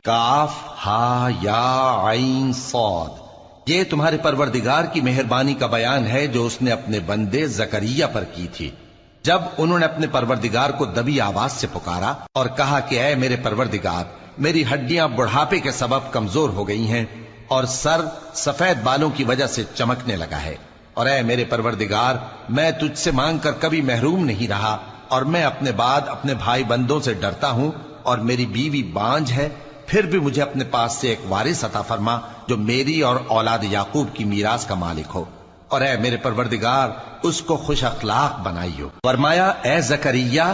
کاف ہا یا عین صاد، یہ تمہارے پروردگار کی مہربانی کا بیان ہے جو اس نے اپنے بندے زکریا پر کی تھی، جب انہوں نے اپنے پروردگار کو دبی آواز سے پکارا اور کہا کہ اے میرے پروردگار، میری ہڈیاں بڑھاپے کے سبب کمزور ہو گئی ہیں اور سر سفید بالوں کی وجہ سے چمکنے لگا ہے، اور اے میرے پروردگار، میں تجھ سے مانگ کر کبھی محروم نہیں رہا، اور میں اپنے بعد اپنے بھائی بندوں سے ڈرتا ہوں، اور میری بیوی بانجھ ہے، پھر بھی مجھے اپنے پاس سے ایک وارث عطا فرما جو میری اور اولاد یعقوب کی میراث کا مالک ہو، اور اے میرے پروردگار اس کو خوش اخلاق بنائیو۔ فرمایا اے زکریا،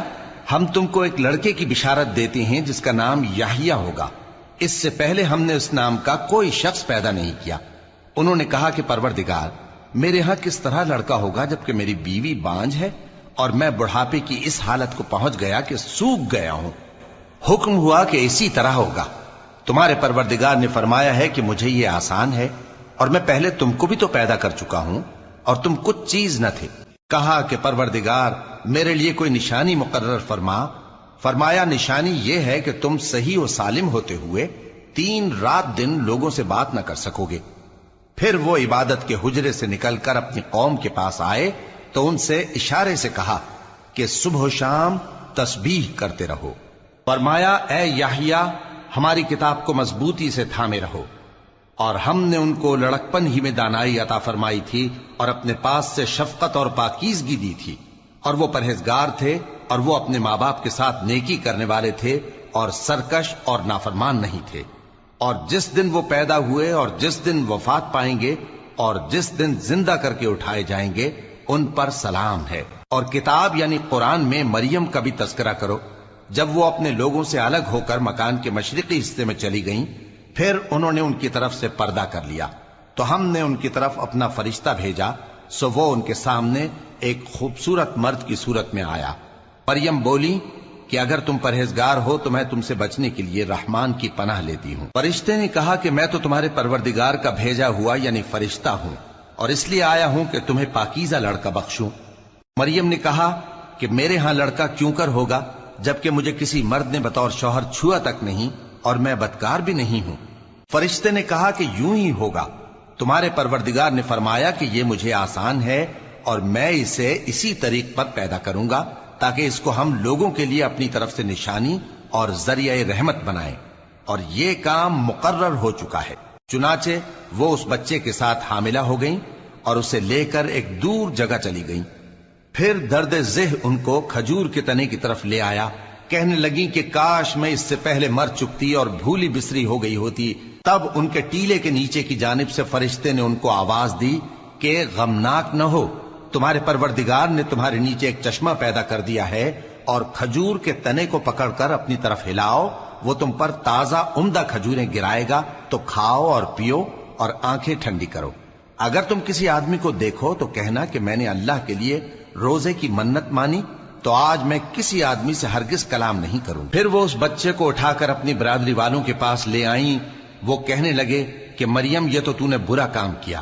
ہم تم کو ایک لڑکے کی بشارت دیتے ہیں جس کا نام یحییٰ ہوگا، اس سے پہلے ہم نے اس نام کا کوئی شخص پیدا نہیں کیا۔ انہوں نے کہا کہ پروردگار، میرے ہاں کس طرح لڑکا ہوگا جبکہ میری بیوی بانجھ ہے اور میں بڑھاپے کی اس حالت کو پہنچ گیا کہ سوکھ گیا ہوں۔ حکم ہوا کہ اسی طرح ہوگا۔ تمہارے پروردگار نے فرمایا ہے کہ مجھے یہ آسان ہے، اور میں پہلے تم کو بھی تو پیدا کر چکا ہوں اور تم کچھ چیز نہ تھے۔ کہا کہ پروردگار میرے لیے کوئی نشانی مقرر فرما۔ فرمایا نشانی یہ ہے کہ تم صحیح و سالم ہوتے ہوئے 3 رات دن لوگوں سے بات نہ کر سکو گے۔ پھر وہ عبادت کے حجرے سے نکل کر اپنی قوم کے پاس آئے تو ان سے اشارے سے کہا کہ صبح و شام تسبیح کرتے رہو۔ فرمایا اے یحییٰ، ہماری کتاب کو مضبوطی سے تھامے رہو، اور ہم نے ان کو لڑکپن ہی میں دانائی عطا فرمائی تھی اور اپنے پاس سے شفقت اور پاکیزگی دی تھی، اور وہ پرہیزگار تھے اور وہ اپنے ماں باپ کے ساتھ نیکی کرنے والے تھے اور سرکش اور نافرمان نہیں تھے۔ اور جس دن وہ پیدا ہوئے اور جس دن وفات پائیں گے اور جس دن زندہ کر کے اٹھائے جائیں گے ان پر سلام ہے۔ اور کتاب یعنی قرآن میں مریم کا بھی تذکرہ کرو، جب وہ اپنے لوگوں سے الگ ہو کر مکان کے مشرقی حصے میں چلی گئیں، پھر انہوں نے ان کی طرف سے پردہ کر لیا تو ہم نے ان کی طرف اپنا فرشتہ بھیجا، سو وہ ان کے سامنے ایک خوبصورت مرد کی صورت میں آیا۔ مریم بولی کہ اگر تم پرہیزگار ہو تو میں تم سے بچنے کے لیے رحمان کی پناہ لیتی ہوں۔ فرشتے نے کہا کہ میں تو تمہارے پروردگار کا بھیجا ہوا یعنی فرشتہ ہوں، اور اس لیے آیا ہوں کہ تمہیں پاکیزہ لڑکا بخشوں۔ مریم نے کہا کہ میرے ہاں لڑکا کیوں کر ہوگا جبکہ مجھے کسی مرد نے بطور شوہر چھوا تک نہیں اور میں بدکار بھی نہیں ہوں۔ فرشتے نے کہا کہ یوں ہی ہوگا، تمہارے پروردگار نے فرمایا کہ یہ مجھے آسان ہے اور میں اسے اسی طریق پر پیدا کروں گا تاکہ اس کو ہم لوگوں کے لیے اپنی طرف سے نشانی اور ذریعہ رحمت بنائیں، اور یہ کام مقرر ہو چکا ہے۔ چنانچہ وہ اس بچے کے ساتھ حاملہ ہو گئیں اور اسے لے کر ایک دور جگہ چلی گئیں۔ پھر درد ذہ ان کو کھجور کے تنے کی طرف لے آیا، کہنے لگیں کہ کاش میں اس سے پہلے مر چکتی اور بھولی بسری ہو گئی ہوتی۔ تب ان کے ٹیلے کے نیچے کی جانب سے فرشتے نے ان کو آواز دی کہ غمناک نہ ہو، تمہارے پروردگار نے تمہارے نیچے ایک چشمہ پیدا کر دیا ہے، اور کھجور کے تنے کو پکڑ کر اپنی طرف ہلاؤ، وہ تم پر تازہ عمدہ کھجوریں گرائے گا، تو کھاؤ اور پیو اور آنکھیں ٹھنڈی کرو۔ اگر تم کسی آدمی کو دیکھو تو کہنا کہ میں نے اللہ کے لیے روزے کی منت مانی، تو آج میں کسی آدمی سے ہرگز کلام نہیں کروں۔ پھر وہ اس بچے کو اٹھا کر اپنی برادری والوں کے پاس لے آئیں۔ وہ کہنے لگے کہ مریم یہ تو نے برا کام کیا،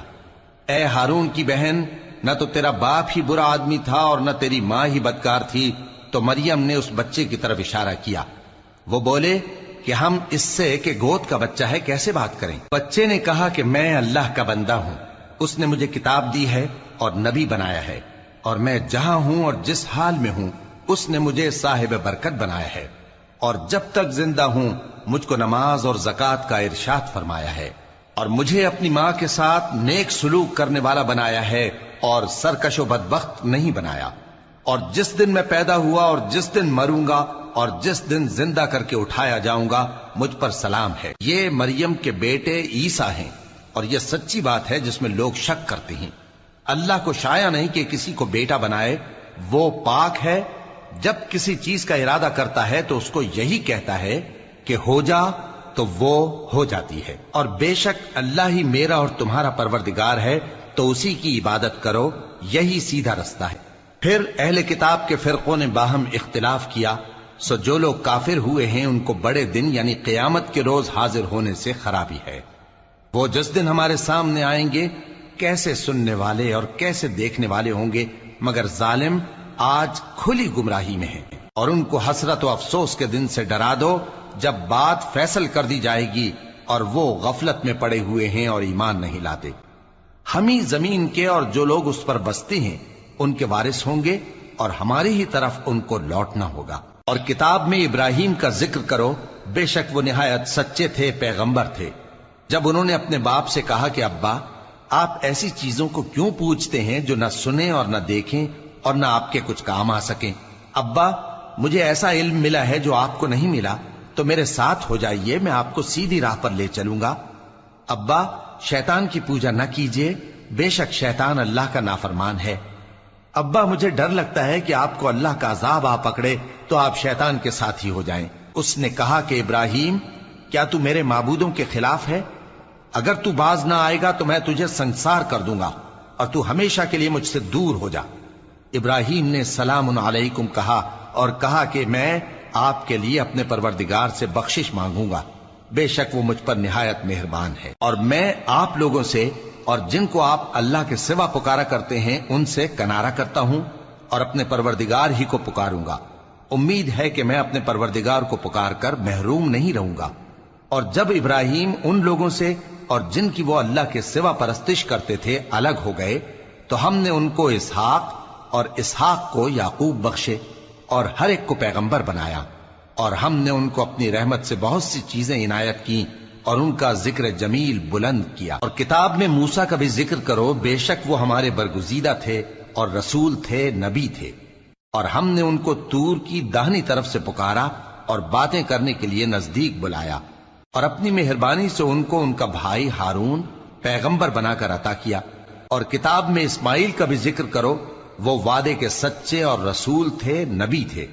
اے ہارون کی بہن، نہ تو تیرا باپ ہی برا آدمی تھا اور نہ تیری ماں ہی بدکار تھی۔ تو مریم نے اس بچے کی طرف اشارہ کیا۔ وہ بولے کہ ہم اس سے کہ گود کا بچہ ہے کیسے بات کریں؟ بچے نے کہا کہ میں اللہ کا بندہ ہوں، اس نے مجھے کتاب دی ہے اور نبی بنایا ہے، اور میں جہاں ہوں اور جس حال میں ہوں اس نے مجھے صاحب برکت بنایا ہے، اور جب تک زندہ ہوں مجھ کو نماز اور زکوٰۃ کا ارشاد فرمایا ہے، اور مجھے اپنی ماں کے ساتھ نیک سلوک کرنے والا بنایا ہے اور سرکش و بدبخت نہیں بنایا، اور جس دن میں پیدا ہوا اور جس دن مروں گا اور جس دن زندہ کر کے اٹھایا جاؤں گا مجھ پر سلام ہے۔ یہ مریم کے بیٹے عیسیٰ ہیں، اور یہ سچی بات ہے جس میں لوگ شک کرتے ہیں۔ اللہ کو شایع نہیں کہ کسی کو بیٹا بنائے، وہ پاک ہے، جب کسی چیز کا ارادہ کرتا ہے تو اس کو یہی کہتا ہے کہ ہو جا تو وہ ہو جاتی ہے، اور بے شک اللہ ہی میرا اور تمہارا پروردگار ہے، تو اسی کی عبادت کرو، یہی سیدھا رستہ ہے۔ پھر اہل کتاب کے فرقوں نے باہم اختلاف کیا، سو جو لوگ کافر ہوئے ہیں ان کو بڑے دن یعنی قیامت کے روز حاضر ہونے سے خرابی ہے۔ وہ جس دن ہمارے سامنے آئیں گے کیسے سننے والے اور کیسے دیکھنے والے ہوں گے، مگر ظالم آج کھلی گمراہی میں ہیں۔ اور ان کو حسرت و افسوس کے دن سے ڈرا دو جب بات فیصل کر دی جائے گی اور وہ غفلت میں پڑے ہوئے ہیں اور ایمان نہیں لاتے۔ ہم ہی زمین کے اور جو لوگ اس پر بستے ہیں ان کے وارث ہوں گے اور ہماری ہی طرف ان کو لوٹنا ہوگا۔ اور کتاب میں ابراہیم کا ذکر کرو، بے شک وہ نہایت سچے تھے، پیغمبر تھے۔ جب انہوں نے اپنے باپ سے کہا کہ ابا، آپ ایسی چیزوں کو کیوں پوچھتے ہیں جو نہ سنیں اور نہ دیکھیں اور نہ آپ کے کچھ کام آ سکیں؟ ابا، مجھے ایسا علم ملا ہے جو آپ کو نہیں ملا، تو میرے ساتھ ہو جائیے، میں آپ کو سیدھی راہ پر لے چلوں گا۔ ابا، شیطان کی پوجا نہ کیجیے، بے شک شیطان اللہ کا نافرمان ہے۔ ابا، مجھے ڈر لگتا ہے کہ آپ کو اللہ کا عذاب آ پکڑے تو آپ شیطان کے ساتھی ہو جائیں۔ اس نے کہا کہ ابراہیم، کیا تو میرے معبودوں کے خلاف ہے؟ اگر تو باز نہ آئے گا تو میں تجھے سنسار کر دوں گا اور تو ہمیشہ کے لیے مجھ سے دور ہو جا۔ ابراہیم نے سلام علیکم کہا اور کہا کہ میں آپ کے لیے اپنے پروردگار سے بخشش مانگوں گا، بے شک وہ مجھ پر نہایت مہربان ہے، اور میں آپ لوگوں سے اور جن کو آپ اللہ کے سوا پکارا کرتے ہیں ان سے کنارہ کرتا ہوں اور اپنے پروردگار ہی کو پکاروں گا۔ امید ہے کہ میں اپنے پروردگار کو پکار کر محروم نہیں رہوں گا۔ اور جب ابراہیم ان لوگوں سے اور جن کی وہ اللہ کے سوا پرستش کرتے تھے الگ ہو گئے تو ہم نے ان کو اسحاق اور اسحاق کو یعقوب بخشے اور ہر ایک کو پیغمبر بنایا، اور ہم نے ان کو اپنی رحمت سے بہت سی چیزیں عنایت کی اور ان کا ذکر جمیل بلند کیا۔ اور کتاب میں موسیٰ کا بھی ذکر کرو، بے شک وہ ہمارے برگزیدہ تھے اور رسول تھے، نبی تھے، اور ہم نے ان کو طور کی داہنی طرف سے پکارا اور باتیں کرنے کے لیے نزدیک بلایا، اور اپنی مہربانی سے ان کو ان کا بھائی ہارون پیغمبر بنا کر عطا کیا۔ اور کتاب میں اسماعیل کا بھی ذکر کرو، وہ وعدے کے سچے اور رسول تھے، نبی تھے،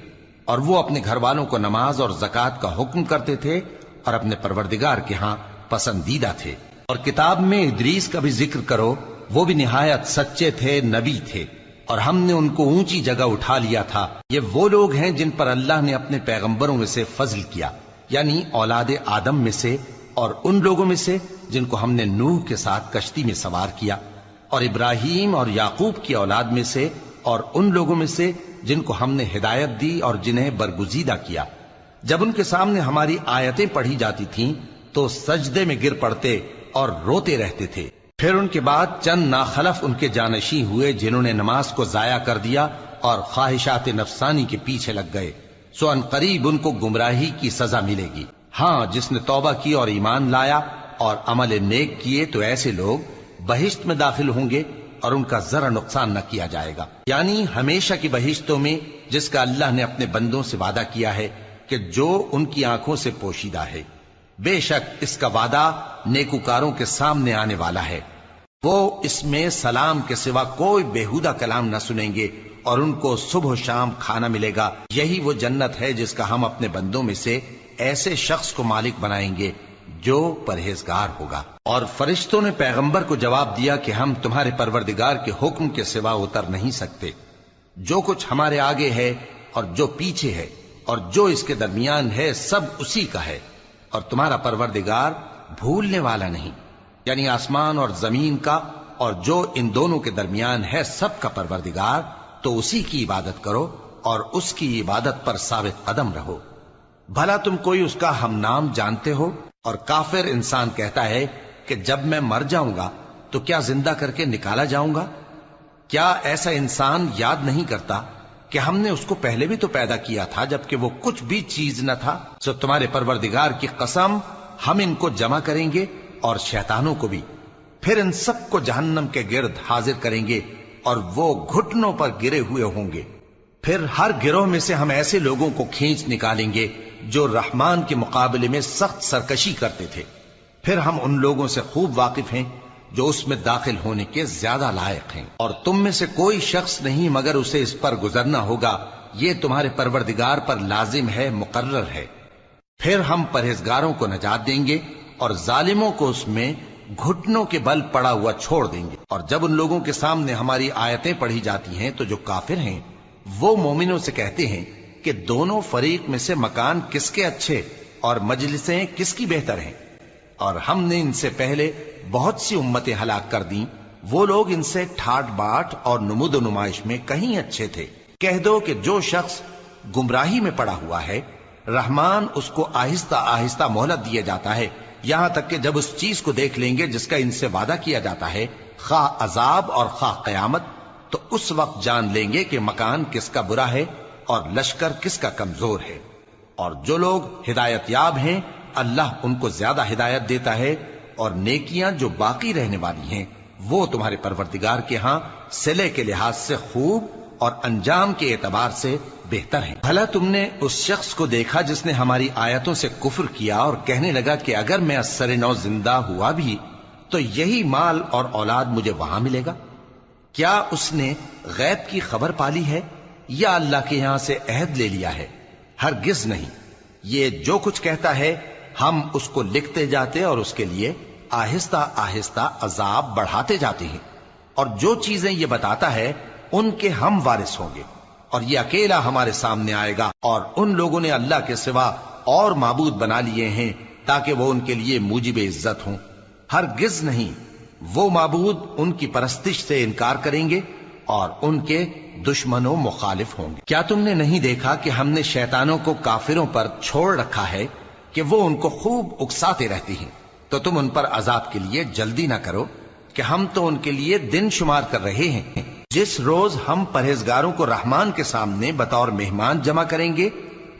اور وہ اپنے گھر والوں کو نماز اور زکوٰۃ کا حکم کرتے تھے اور اپنے پروردگار کے ہاں پسندیدہ تھے۔ اور کتاب میں ادریس کا بھی ذکر کرو، وہ بھی نہایت سچے تھے، نبی تھے، اور ہم نے ان کو اونچی جگہ اٹھا لیا تھا۔ یہ وہ لوگ ہیں جن پر اللہ نے اپنے پیغمبروں میں سے فضل کیا، یعنی اولاد آدم میں سے، اور ان لوگوں میں سے جن کو ہم نے نوح کے ساتھ کشتی میں سوار کیا، اور ابراہیم اور یعقوب کی اولاد میں سے، اور ان لوگوں میں سے جن کو ہم نے ہدایت دی اور جنہیں برگزیدہ کیا۔ جب ان کے سامنے ہماری آیتیں پڑھی جاتی تھیں تو سجدے میں گر پڑتے اور روتے رہتے تھے۔ پھر ان کے بعد چند ناخلف ان کے جانشین ہوئے جنہوں نے نماز کو ضائع کر دیا اور خواہشات نفسانی کے پیچھے لگ گئے، سو ان قریب ان کو گمراہی کی سزا ملے گی۔ ہاں، جس نے توبہ کی اور ایمان لایا اور عمل نیک کیے تو ایسے لوگ بہشت میں داخل ہوں گے اور ان کا ذرا نقصان نہ کیا جائے گا، یعنی ہمیشہ کی بہشتوں میں، جس کا اللہ نے اپنے بندوں سے وعدہ کیا ہے کہ جو ان کی آنکھوں سے پوشیدہ ہے۔ بے شک اس کا وعدہ نیکوکاروں کے سامنے آنے والا ہے، وہ اس میں سلام کے سوا کوئی بیہودہ کلام نہ سنیں گے اور ان کو صبح و شام کھانا ملے گا۔ یہی وہ جنت ہے جس کا ہم اپنے بندوں میں سے ایسے شخص کو مالک بنائیں گے جو پرہیزگار ہوگا۔ اور فرشتوں نے پیغمبر کو جواب دیا کہ ہم تمہارے پروردگار کے حکم کے سوا اتر نہیں سکتے۔ جو کچھ ہمارے آگے ہے اور جو پیچھے ہے اور جو اس کے درمیان ہے سب اسی کا ہے، اور تمہارا پروردگار بھولنے والا نہیں، یعنی آسمان اور زمین کا اور جو ان دونوں کے درمیان ہے سب کا پروردگار، تو اسی کی عبادت کرو اور اس کی عبادت پر ثابت قدم رہو۔ بھلا تم کوئی اس کا ہم نام جانتے ہو؟ اور کافر انسان کہتا ہے کہ جب میں مر جاؤں گا تو کیا زندہ کر کے نکالا جاؤں گا؟ کیا ایسا انسان یاد نہیں کرتا کہ ہم نے اس کو پہلے بھی تو پیدا کیا تھا جبکہ وہ کچھ بھی چیز نہ تھا؟ سو تمہارے پروردگار کی قسم، ہم ان کو جمع کریں گے اور شیطانوں کو بھی، پھر ان سب کو جہنم کے گرد حاضر کریں گے اور وہ گھٹنوں پر گرے ہوئے ہوں گے۔ پھر ہر گروہ میں سے ہم ایسے لوگوں کو کھینچ نکالیں گے جو رحمان کے مقابلے میں سخت سرکشی کرتے تھے، پھر ہم ان لوگوں سے خوب واقف ہیں جو اس میں داخل ہونے کے زیادہ لائق ہیں، اور تم میں سے کوئی شخص نہیں مگر اسے اس پر گزرنا ہوگا، یہ تمہارے پروردگار پر لازم ہے، مقرر ہے۔ پھر ہم پرہیزگاروں کو نجات دیں گے اور ظالموں کو اس میں گھٹنوں کے بل پڑا ہوا چھوڑ دیں گے۔ اور جب ان لوگوں کے سامنے ہماری آیتیں پڑھی جاتی ہیں تو جو کافر ہیں وہ مومنوں سے کہتے ہیں کہ دونوں فریق میں سے مکان کس کے اچھے اور مجلسیں کس کی بہتر ہیں، اور ہم نے ان سے پہلے بہت سی امتیں ہلاک کر دیں، وہ لوگ ان سے ٹھاٹ باٹ اور نمود و نمائش میں کہیں اچھے تھے۔ کہہ دو کہ جو شخص گمراہی میں پڑا ہوا ہے رحمان اس کو آہستہ آہستہ مہلت دیا جاتا ہے، یہاں تک کہ جب اس چیز کو دیکھ لیں گے جس کا ان سے وعدہ کیا جاتا ہے، خواہ عذاب اور خواہ قیامت، تو اس وقت جان لیں گے کہ مکان کس کا برا ہے اور لشکر کس کا کمزور ہے۔ اور جو لوگ ہدایت یاب ہیں اللہ ان کو زیادہ ہدایت دیتا ہے، اور نیکیاں جو باقی رہنے والی ہیں وہ تمہارے پروردگار کے ہاں صلے کے لحاظ سے خوب اور انجام کے اعتبار سے بہتر ہیں۔ بھلا تم نے اس شخص کو دیکھا جس نے ہماری آیتوں سے کفر کیا اور کہنے لگا کہ اگر میں ازسر نو زندہ ہوا بھی تو یہی مال اور اولاد مجھے وہاں ملے گا؟ کیا اس نے غیب کی خبر پالی ہے یا اللہ کے یہاں سے عہد لے لیا ہے؟ ہرگز نہیں، یہ جو کچھ کہتا ہے ہم اس کو لکھتے جاتے اور اس کے لیے آہستہ آہستہ عذاب بڑھاتے جاتے ہیں، اور جو چیزیں یہ بتاتا ہے ان کے ہم وارث ہوں گے، اور یہ اکیلا ہمارے سامنے آئے گا۔ اور ان لوگوں نے اللہ کے سوا اور معبود بنا لیے ہیں تاکہ وہ ان کے لیے موجب عزت ہوں، ہرگز نہیں، وہ معبود ان کی پرستش سے انکار کریں گے اور ان کے دشمن و مخالف ہوں گے۔ کیا تم نے نہیں دیکھا کہ ہم نے شیطانوں کو کافروں پر چھوڑ رکھا ہے کہ وہ ان کو خوب اکساتے رہتی ہیں؟ تو تم ان پر عذاب کے لیے جلدی نہ کرو کہ ہم تو ان کے لیے دن شمار کر رہے ہیں۔ جس روز ہم پرہیزگاروں کو رحمان کے سامنے بطور مہمان جمع کریں گے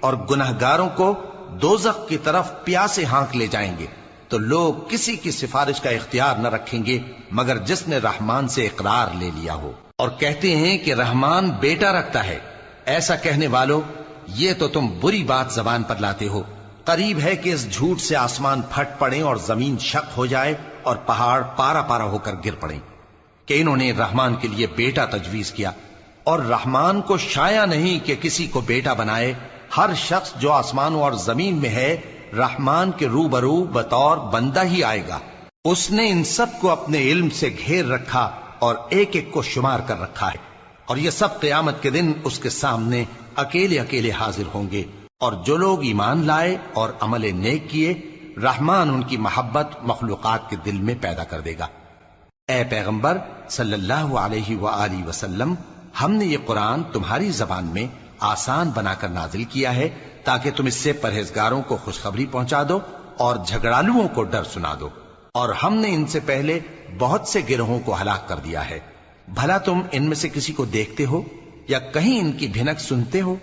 اور گناہگاروں کو دوزخ کی طرف پیاسے ہانک لے جائیں گے، تو لوگ کسی کی سفارش کا اختیار نہ رکھیں گے مگر جس نے رحمان سے اقرار لے لیا ہو۔ اور کہتے ہیں کہ رحمان بیٹا رکھتا ہے۔ ایسا کہنے والوں، یہ تو تم بری بات زبان پر لاتے ہو۔ قریب ہے کہ اس جھوٹ سے آسمان پھٹ پڑیں اور زمین شق ہو جائے اور پہاڑ پارا پارا ہو کر گر پڑیں کہ انہوں نے رحمان کے لیے بیٹا تجویز کیا، اور رحمان کو شایع نہیں کہ کسی کو بیٹا بنائے۔ ہر شخص جو آسمانوں اور زمین میں ہے رحمان کے روبرو بطور بندہ ہی آئے گا۔ اس نے ان سب کو اپنے علم سے گھیر رکھا اور ایک ایک کو شمار کر رکھا ہے، اور یہ سب قیامت کے دن اس کے سامنے اکیلے اکیلے حاضر ہوں گے۔ اور جو لوگ ایمان لائے اور عمل نیک کیے، رحمان ان کی محبت مخلوقات کے دل میں پیدا کر دے گا۔ اے پیغمبر صلی اللہ علیہ وآلہ وسلم، ہم نے یہ قرآن تمہاری زبان میں آسان بنا کر نازل کیا ہے تاکہ تم اس سے پرہیزگاروں کو خوشخبری پہنچا دو اور جھگڑالوؤں کو ڈر سنا دو۔ اور ہم نے ان سے پہلے بہت سے گروہوں کو ہلاک کر دیا ہے۔ بھلا تم ان میں سے کسی کو دیکھتے ہو یا کہیں ان کی بھنک سنتے ہو؟